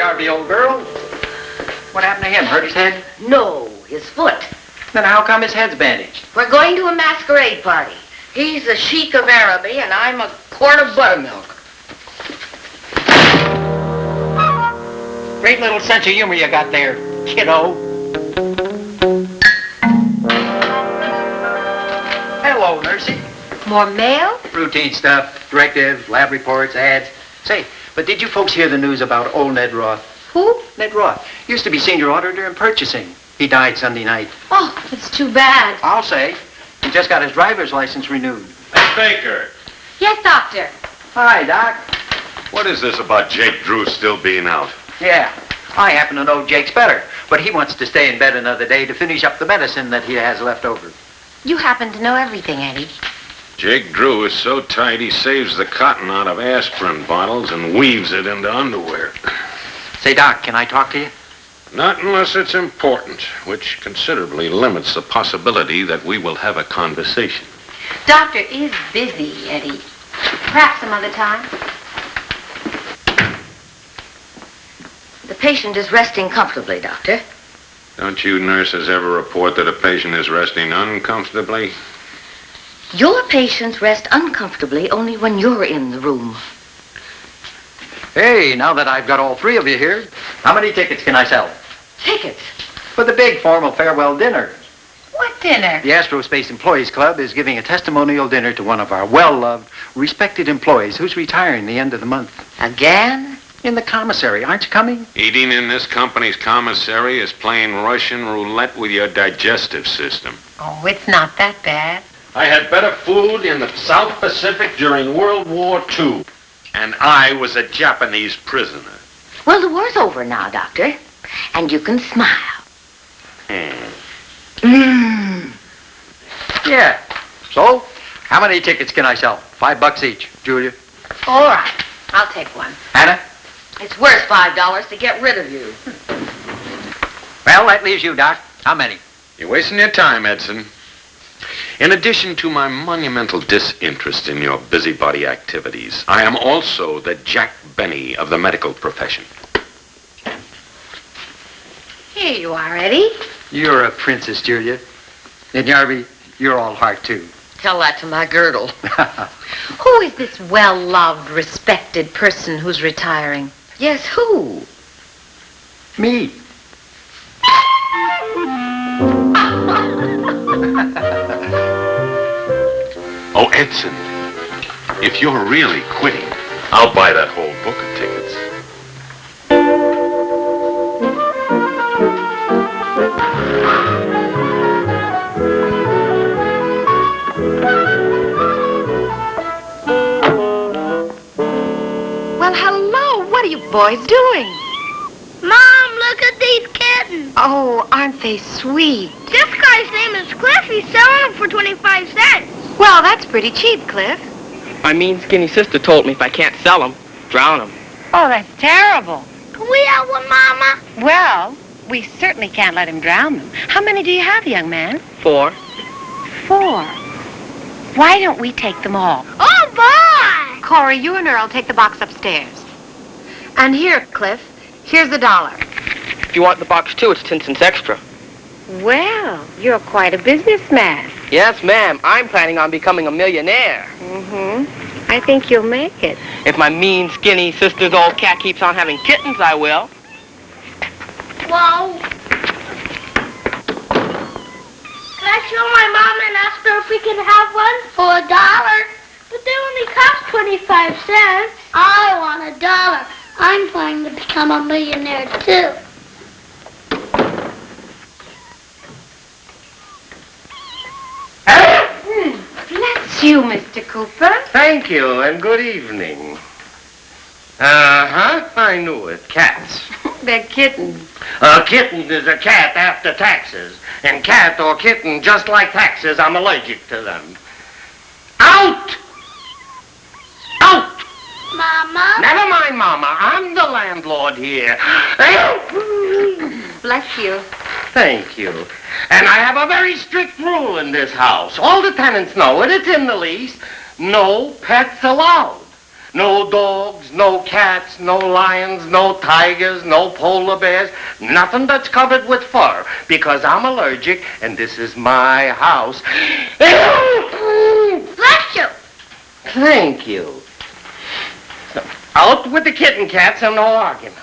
Yarby, old girl. What happened to him? Hurt his head? No, his foot. Then how come his head's bandaged? We're going to a masquerade party. He's the Sheik of Araby, and I'm a quart of buttermilk. Great little sense of humor you got there, kiddo. Hello, Nursey. More mail? Routine stuff, directives, lab reports, ads. Say, but did you folks hear the news about old Ned Roth? Who? Ned Roth. Used to be senior auditor in purchasing. He died Sunday night. Oh, that's too bad. I'll say. He just got his driver's license renewed. Hey, Baker. Yes, Doctor. Hi, Doc. What is this about Jake Drew still being out? Yeah, I happen to know Jake's better, but he wants to stay in bed another day to finish up the medicine that he has left over. You happen to know everything, Eddie. Jake Drew is so tight he saves the cotton out of aspirin bottles and weaves it into underwear. Say, Doc, can I talk to you? Not unless it's important, which considerably limits the possibility that we will have a conversation. Doctor is busy, Eddie. Perhaps some other time. The patient is resting comfortably, Doctor. Don't you nurses ever report that a patient is resting uncomfortably? Your patients rest uncomfortably only when you're in the room. Hey, now that I've got all three of you here, how many tickets can I sell? Tickets? For the big formal farewell dinner. What dinner? The Aerospace Employees Club is giving a testimonial dinner to one of our well-loved, respected employees who's retiring the end of the month. Again? In the commissary. Aren't you coming? Eating in this company's commissary is playing Russian roulette with your digestive system. Oh, it's not that bad. I had better food in the South Pacific during World War II. And I was a Japanese prisoner. Well, the war's over now, Doctor. And you can smile. Yeah. So, how many tickets can I sell? $5 each. Julia? All right. I'll take one. Anna? It's worth $5 to get rid of you. Well, that leaves you, Doc. How many? You're wasting your time, Edson. In addition to my monumental disinterest in your busybody activities, I am also the Jack Benny of the medical profession. Here you are, Eddie. You're a princess, Julia. And Yarby, you're all heart, too. Tell that to my girdle. Who is this well-loved, respected person who's retiring? Yes, who? Me. Oh, Edson, if you're really quitting, I'll buy that whole book of tickets. Well, hello. What are you boys doing? Mom, look at these kittens. Oh, aren't they sweet? This guy's name is Cliff. He's selling them for 25 cents. Well, that's pretty cheap, Cliff. My mean, skinny sister told me if I can't sell them, drown them. Oh, that's terrible. Can we have one, Mama? Well, we certainly can't let him drown them. How many do you have, young man? 4. 4. Why don't we take them all? Oh, boy! Corey, you and Earl take the box upstairs. And here, Cliff, here's $1. If you want the box too, it's 10 cents extra. Well, you're quite a businessman. Yes, ma'am. I'm planning on becoming a millionaire. Mm-hmm. I think you'll make it. If my mean, skinny sister's old cat keeps on having kittens, I will. Whoa. Can I show my mom and ask her if we can have one for $1? But they only cost 25 cents. I want $1. I'm planning to become a millionaire, too. Bless you, Mr. Cooper. Thank you, and good evening. Uh-huh, I knew it. Cats. They're kittens. A kitten is a cat after taxes. And cat or kitten, just like taxes, I'm allergic to them. Out! Out! Mama? Never mind, Mama. I'm the landlord here. Bless you. Thank you. And I have a very strict rule in this house. All the tenants know it. It's in the lease. No pets allowed. No dogs, no cats, no lions, no tigers, no polar bears. Nothing that's covered with fur, because I'm allergic, and this is my house. Bless you. Thank you. So, out with the kitten cats and no arguments.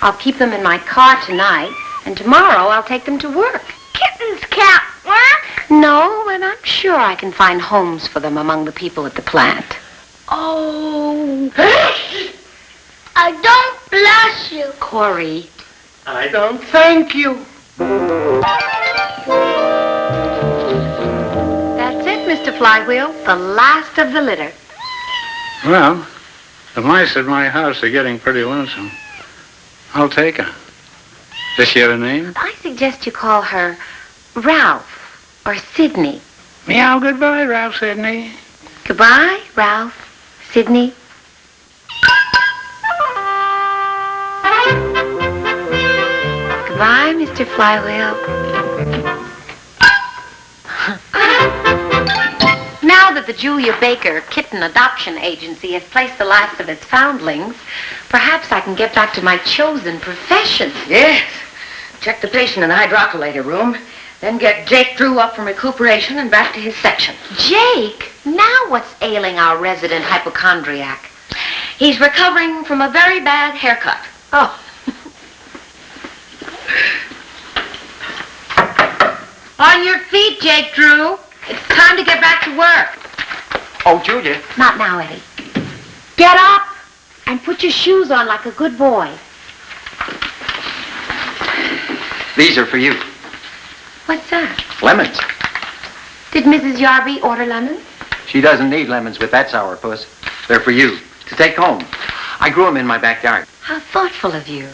I'll keep them in my car tonight, and tomorrow I'll take them to work. Kittens can't work. No, and I'm sure I can find homes for them among the people at the plant. Oh. I don't bless you. Corey. I don't thank you. That's it, Mr. Flywheel. The last of the litter. Well, the mice at my house are getting pretty lonesome. I'll take her. Does she have a name? I suggest you call her Ralph or Sydney. Meow, goodbye, Ralph Sidney. Goodbye, Ralph, Sydney. Goodbye, Mr. Flywheel. Now that the Julia Baker Kitten Adoption Agency has placed the last of its foundlings, perhaps I can get back to my chosen profession. Yes. Check the patient in the hydrocollator room, then get Jake Drew up from recuperation and back to his section. Jake, now what's ailing our resident hypochondriac? He's recovering from a very bad haircut. Oh. On your feet, Jake Drew. It's time to get back to work. Oh, Julia. Not now, Eddie. Get up and put your shoes on like a good boy. These are for you. What's that? Lemons. Did Mrs. Yarby order lemons? She doesn't need lemons with that sourpuss. They're for you to take home. I grew them in my backyard. How thoughtful of you.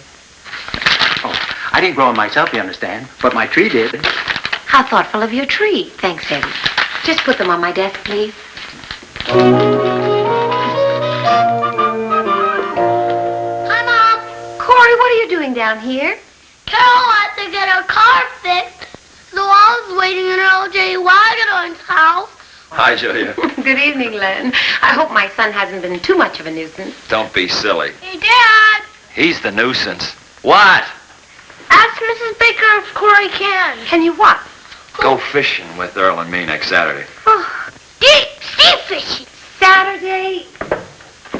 Oh, I didn't grow them myself, you understand, but my tree did. How thoughtful of your tree. Thanks, Eddie. Just put them on my desk, please. Hi, Mom. Corey, what are you doing down here? Carol had to get her car fixed, so I was waiting in L.J. Waggoner's house. Hi, Julia. Good evening, Len. I hope my son hasn't been too much of a nuisance. Don't be silly. Hey, Dad. He's the nuisance. What? Ask Mrs. Baker if Corey can. Can you what? Go fishing with Earl and me next Saturday. Oh, Deep sea fishing. Saturday?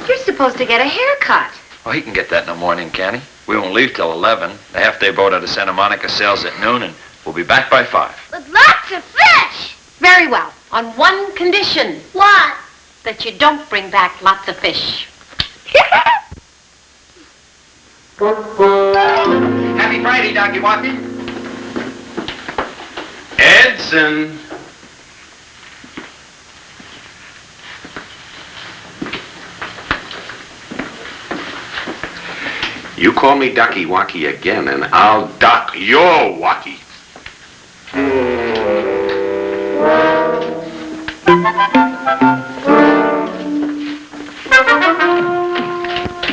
You're supposed to get a haircut. Well, he can get that in the morning, can he? We won't leave till 11. The half-day boat out of Santa Monica sails at noon, and we'll be back by 5. With lots of fish. Very well. On one condition. What? That you don't bring back lots of fish. Happy Friday, Doggy Walkie. Edson! You call me Ducky Wacky again, and I'll duck your wacky.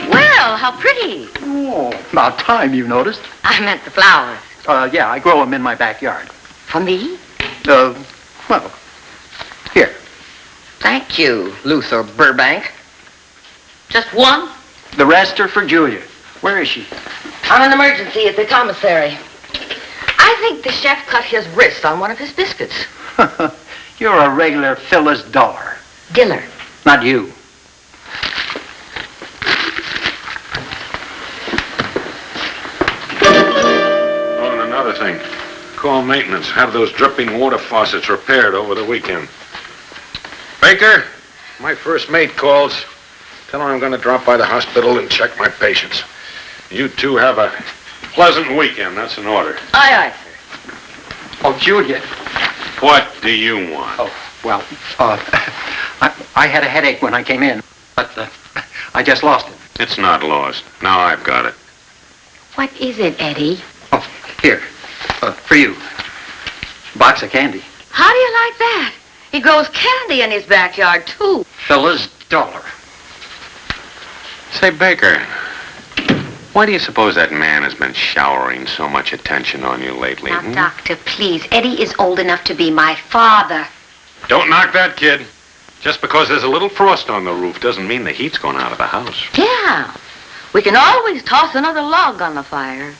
Well, how pretty. Oh, about time you noticed. I meant the flowers. Yeah, I grow them in my backyard. For me? Well, here. Thank you, Luther Burbank. Just one? The rest are for Julia. Where is she? On an emergency at the commissary. I think the chef cut his wrist on one of his biscuits. You're a regular Phyllis Dollar. Diller. Not you. Oh, and another thing. Call maintenance. Have those dripping water faucets repaired over the weekend. Baker, my first mate calls. Tell him I'm going to drop by the hospital and check my patients. You two have a pleasant weekend. That's an order. Aye, aye, sir. Oh, Julia. What do you want? Oh, well, I had a headache when I came in, but I just lost it. It's not lost. Now I've got it. What is it, Eddie? Oh, here, for you. Box of candy. How do you like that? He grows candy in his backyard, too. Phyllis Dollar. Say, Baker, why do you suppose that man has been showering so much attention on you lately? Now, Doctor, please. Eddie is old enough to be my father. Don't knock that, kid. Just because there's a little frost on the roof doesn't mean the heat's gone out of the house. Yeah. We can always toss another log on the fire.